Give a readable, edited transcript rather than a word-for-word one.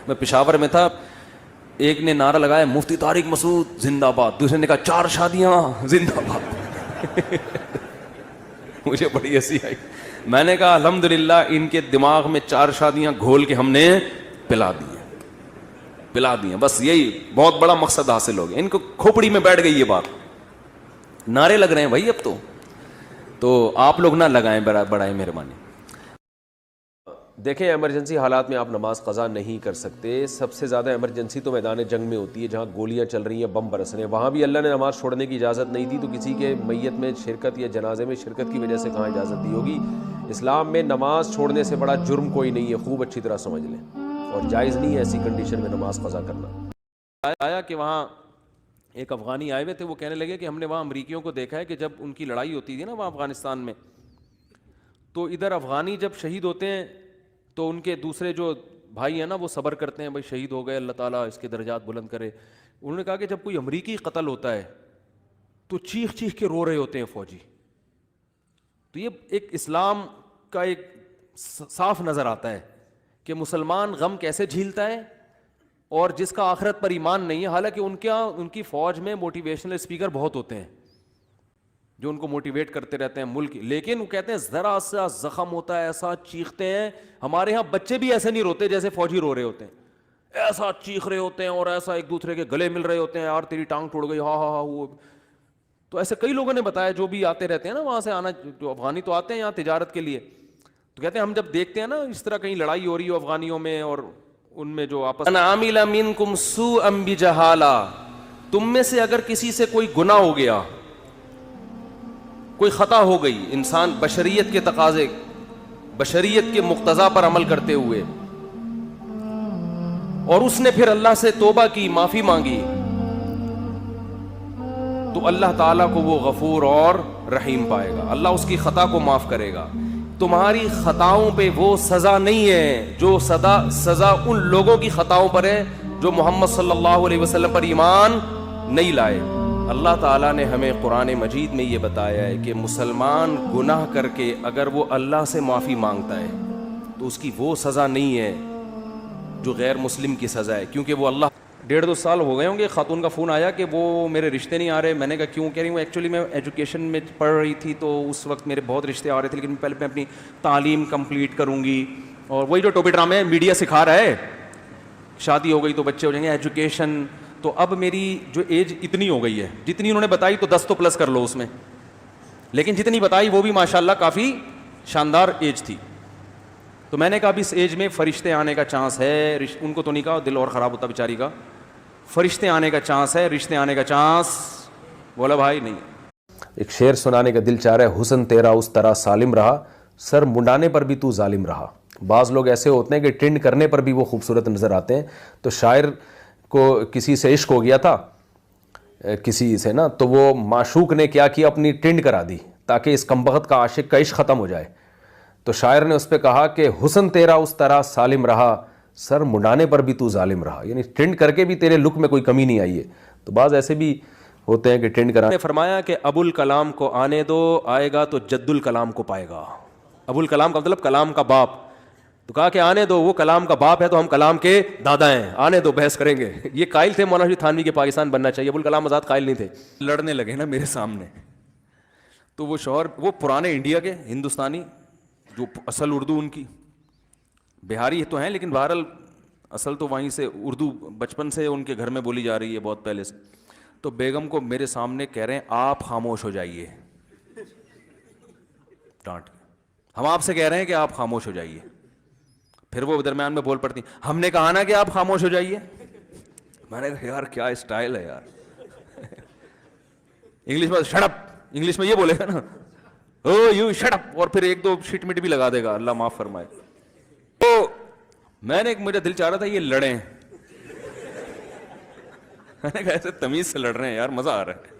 میں پشاور میں تھا, ایک نے نعرہ لگایا مفتی طارق مسعود زندہ باد, دوسرے نے کہا 4 شادیاں زندہ باد. مجھے بڑی ہنسی آئی. میں نے کہا الحمدللہ ان کے دماغ میں 4 شادیاں گھول کے ہم نے پلا دی, بس یہی بہت بڑا مقصد حاصل ہو گیا. ان کو کھوپڑی میں بیٹھ گئی یہ بات. نعرے لگ رہے ہیں بھائی اب تو آپ لوگ نہ لگائیں برائے مہربانی. دیکھیں ایمرجنسی حالات میں آپ نماز قضا نہیں کر سکتے. سب سے زیادہ ایمرجنسی تو میدان جنگ میں ہوتی ہے, جہاں گولیاں چل رہی ہیں, بم برس رہے ہیں. وہاں بھی اللہ نے نماز چھوڑنے کی اجازت نہیں دی, تو کسی کے میت میں شرکت یا جنازے میں شرکت کی وجہ سے کہاں اجازت دی ہوگی. اسلام میں نماز چھوڑنے سے بڑا جرم کوئی نہیں ہے, خوب اچھی طرح سمجھ لیں, اور جائز نہیں ہے ایسی کنڈیشن میں نماز قضا کرنا. آیا کہ وہاں ایک افغانی آئے ہوئے تھے, وہ کہنے لگے کہ ہم نے وہاں امریکیوں کو دیکھا ہے کہ جب ان کی لڑائی ہوتی تھی نا وہاں افغانستان میں, تو ادھر افغانی جب شہید ہوتے ہیں تو ان کے دوسرے جو بھائی ہیں نا وہ صبر کرتے ہیں, بھائی شہید ہو گئے اللہ تعالیٰ اس کے درجات بلند کرے. انہوں نے کہا کہ جب کوئی امریکی قتل ہوتا ہے تو چیخ چیخ کے رو رہے ہوتے ہیں فوجی. تو یہ ایک اسلام کا ایک صاف نظر آتا ہے کہ مسلمان غم کیسے جھیلتا ہے, اور جس کا آخرت پر ایمان نہیں ہے. حالانکہ ان کی فوج میں موٹیویشنل اسپیکر بہت ہوتے ہیں جو ان کو موٹیویٹ کرتے رہتے ہیں ملک, لیکن وہ کہتے ہیں ذرا سا زخم ہوتا ہے ایسا چیختے ہیں. ہمارے ہاں بچے بھی ایسے نہیں روتے جیسے فوجی رو رہے ہوتے ہیں, ایسا چیخ رہے ہوتے ہیں اور ایسا ایک دوسرے کے گلے مل رہے ہوتے ہیں, یار تیری ٹانگ ٹوڑ گئی, ہاں ہاں ہاں. وہ تو ایسے کئی لوگوں نے بتایا جو بھی آتے رہتے ہیں نا وہاں سے آنا, جو افغانی تو آتے ہیں یہاں تجارت کے لیے, تو کہتے ہیں ہم جب دیکھتے ہیں نا اس طرح کہیں لڑائی ہو رہی ہو افغانیوں میں اور ان میں جو آپس من عمل منکم سوءا بجہالہ, تم میں سے اگر کسی سے کوئی گناہ ہو گیا, کوئی خطا ہو گئی, انسان بشریت کے تقاضے بشریت کے مقتضا پر عمل کرتے ہوئے, اور اس نے پھر اللہ سے توبہ کی, معافی مانگی, تو اللہ تعالیٰ کو وہ غفور اور رحیم پائے گا, اللہ اس کی خطا کو معاف کرے گا. تمہاری خطاؤں پہ وہ سزا نہیں ہے جو سزا ان لوگوں کی خطاؤں پر ہے جو محمد صلی اللہ علیہ وسلم پر ایمان نہیں لائے. اللہ تعالیٰ نے ہمیں قرآن مجید میں یہ بتایا ہے کہ مسلمان گناہ کر کے اگر وہ اللہ سے معافی مانگتا ہے تو اس کی وہ سزا نہیں ہے جو غیر مسلم کی سزا ہے, کیونکہ وہ اللہ 1.5-2 سال ہو گئے ہوں گے. خاتون کا فون آیا کہ وہ میرے رشتے نہیں آ رہے. میں نے کہا کیوں؟ کہہ رہی ہوں ایکچولی میں ایجوکیشن میں پڑھ رہی تھی تو اس وقت میرے بہت رشتے آ رہے تھے, لیکن پہلے میں اپنی تعلیم کمپلیٹ کروں گی. اور وہی جو ٹوپی ڈرامے میڈیا سکھا رہا ہے, شادی ہو گئی تو بچے ہو جائیں گے, ایجوکیشن. تو اب میری جو ایج اتنی ہو گئی ہے, جتنی انہوں نے بتائی تو 10 تو پلس کر لو اس میں, لیکن جتنی بتائی وہ بھی ماشاءاللہ کافی شاندار ایج تھی. تو میں نے کہا اب اس ایج میں فرشتے آنے کا چانس ہے. ان کو تو نہیں کہا, دل اور خراب ہوتا بیچاری کا. فرشتے آنے کا چانس ہے, رشتے آنے کا چانس. بولا بھائی نہیں. ایک شعر سنانے کا دل چاہ رہا ہے, حسن تیرا اس طرح سالم رہا, سر منڈانے پر بھی تو ظالم رہا. بعض لوگ ایسے ہوتے ہیں کہ ٹرینڈ کرنے پر بھی وہ خوبصورت نظر آتے ہیں. تو شاعر کو کسی سے عشق ہو گیا تھا کسی سے نا, تو وہ معشوق نے کیا کیا, اپنی ٹرینڈ کرا دی تاکہ اس کمبخت کا عاشق کا عشق ختم ہو جائے. تو شاعر نے اس پہ کہا کہ حسن تیرا اس طرح سالم رہا, سر منڈانے پر بھی تو ظالم رہا. یعنی ٹرینڈ کر کے بھی تیرے لک میں کوئی کمی نہیں آئی ہے. تو بعض ایسے بھی ہوتے ہیں کہ ٹرینڈ کرانے. نے فرمایا کہ ابو الکلام کو آنے دو, آئے گا تو جد الکلام کو پائے گا. ابو الکلام کا مطلب کلام کا باپ. تو کہا کہ آنے دو, وہ کلام کا باپ ہے تو ہم کلام کے دادا ہیں, آنے دو بحث کریں گے. یہ قائل تھے مولانا رشید تھانوی کے پاکستان بننا چاہیے, ابو الکلام آزاد قائل نہیں تھے. لڑنے لگے نا میرے سامنے. تو وہ شوہر, وہ پرانے انڈیا کے ہندوستانی, جو اصل اردو ان کی, بہاری تو ہیں لیکن بہرحال اصل تو وہیں سے اردو بچپن سے ان کے گھر میں بولی جا رہی ہے بہت پہلے سے. تو بیگم کو میرے سامنے کہہ رہے ہیں آپ خاموش ہو جائیے, ڈانٹ. ہم آپ سے کہہ رہے ہیں کہ آپ خاموش ہو جائیے. پھر وہ درمیان میں بول پڑتی, ہم نے کہا نا کہ آپ خاموش ہو جائیے. میں نے کہا یار کیا اسٹائل ہے یار. انگلش میں شٹ اپ, انگلش میں یہ بولے گا نا, او یو شٹ اپ, اور پھر 1-2 شٹ مٹ بھی لگا دے گا, اللہ معاف فرمائے. تو میں نے, میرا دل چاہ رہا تھا یہ لڑیں. میں نے کہا ایسے تمیز سے لڑ رہے ہیں یار, مزہ آ رہا ہے.